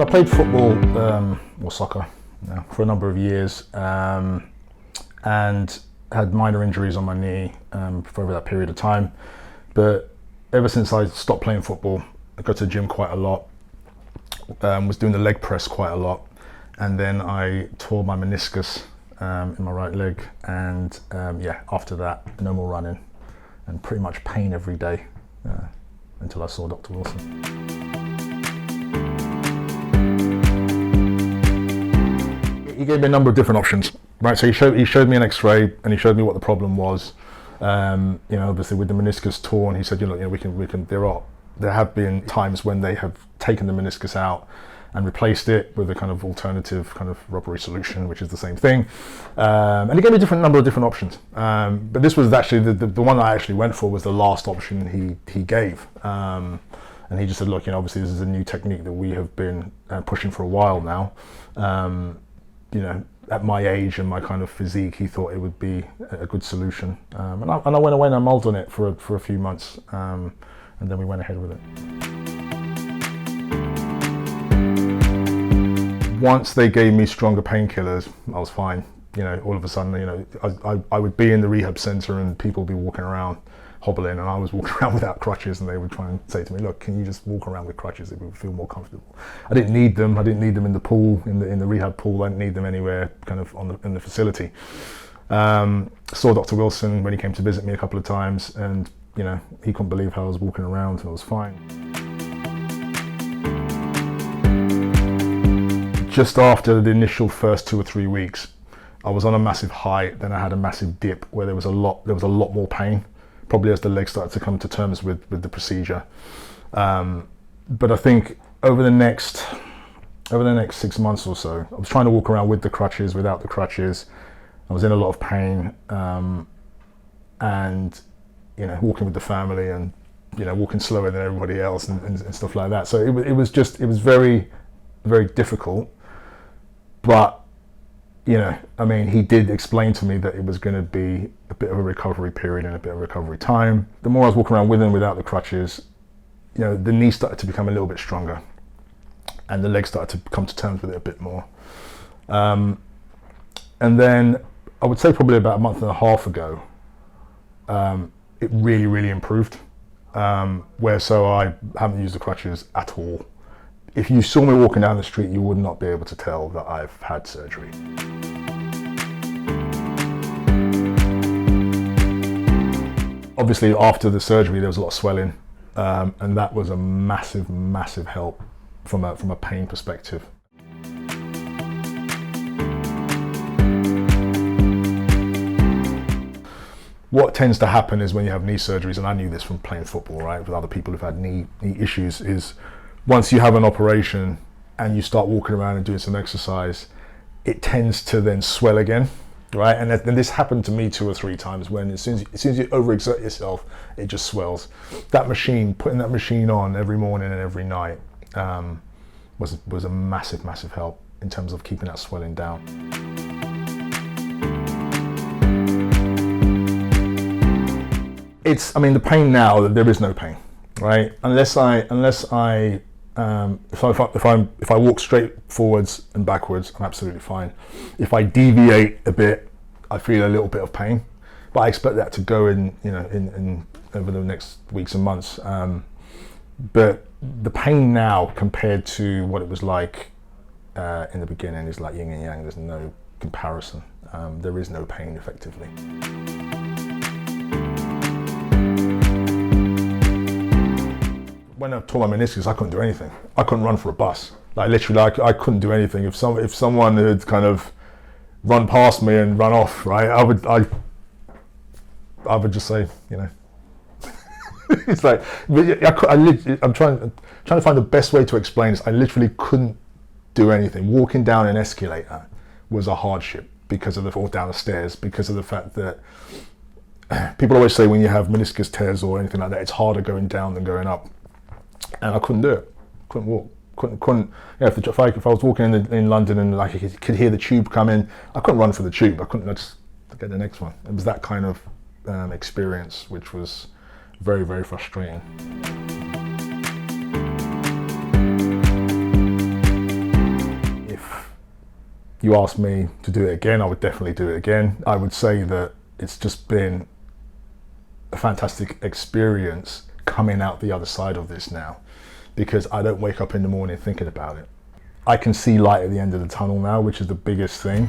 played football or soccer for a number of years and had minor injuries on my knee for over that period of time. But ever since I stopped playing football, I go to the gym quite a lot, was doing the leg press quite a lot, and then I tore my meniscus in my right leg, and after that, no more running and pretty much pain every day until I saw Dr. Wilson. He gave me a number of different options, right? So he showed me an X-ray and he showed me what the problem was. Obviously with the meniscus torn, he said, we can. There have been times when they have taken the meniscus out and replaced it with a kind of alternative kind of rubbery solution, which is the same thing. And he gave me a number of different options. But this was actually the one I actually went for was the last option he gave. And he just said, look, obviously this is a new technique that we have been pushing for a while now. At my age and my kind of physique, he thought it would be a good solution. And I went away and I mulled on it for a few months, and then we went ahead with it. Once they gave me stronger painkillers, I was fine. All of a sudden, I would be in the rehab center and people would be walking around hobbling, and I was walking around without crutches, and they would try and say to me, look, can you just walk around with crutches? It would feel more comfortable. I didn't need them. I didn't need them in the pool, in the rehab pool. I didn't need them anywhere kind of in the facility. Saw Dr. Wilson when he came to visit me a couple of times, and he couldn't believe how I was walking around, and I was fine. Just after the initial first 2 or 3 weeks, I was on a massive high, then I had a massive dip where there was a lot more pain, probably as the legs started to come to terms with the procedure. But I think over the next 6 months or so, I was trying to walk around with the crutches, without the crutches. I was in a lot of pain, and walking with the family, and walking slower than everybody else, and stuff like that. So it was very, very difficult. But he did explain to me that it was going to be a bit of a recovery period and a bit of recovery time. The more I was walking around with and without the crutches, the knee started to become a little bit stronger, and the legs started to come to terms with it a bit more. And then I would say probably about a month and a half ago, it really, really improved. So I haven't used the crutches at all. If you saw me walking down the street, you would not be able to tell that I've had surgery. Obviously, after the surgery, there was a lot of swelling, and that was a massive, massive help from a pain perspective. What tends to happen is when you have knee surgeries, and I knew this from playing football, right, with other people who've had knee issues, is once you have an operation and you start walking around and doing some exercise, it tends to then swell again, right? And then this happened to me 2 or 3 times when as soon as you overexert yourself, it just swells. Putting that machine on every morning and every night was a massive, massive help in terms of keeping that swelling down. The pain now, there is no pain, right? Unless I if I walk straight forwards and backwards, I'm absolutely fine. If I deviate a bit, I feel a little bit of pain, but I expect that to go in over the next weeks and months. But the pain now compared to what it was like in the beginning is like yin and yang. There's no comparison. There is no pain effectively. When I tore my meniscus, I couldn't do anything. I couldn't run for a bus. Like literally, I couldn't do anything. If someone had kind of run past me and run off, right, I would just say, it's like I'm trying to find the best way to explain this. I literally couldn't do anything. Walking down an escalator was a hardship or down the stairs because of the fact that people always say when you have meniscus tears or anything like that, it's harder going down than going up. And I couldn't do it. Couldn't walk. Couldn't. If I was walking in London and I could hear the tube coming, I couldn't run for the tube. I couldn't just get the next one. It was that kind of experience, which was very, very frustrating. you asked me to do it again, I would definitely do it again. I would say that it's just been a fantastic experience coming out the other side of this now, because I don't wake up in the morning thinking about it. I can see light at the end of the tunnel now, which is the biggest thing.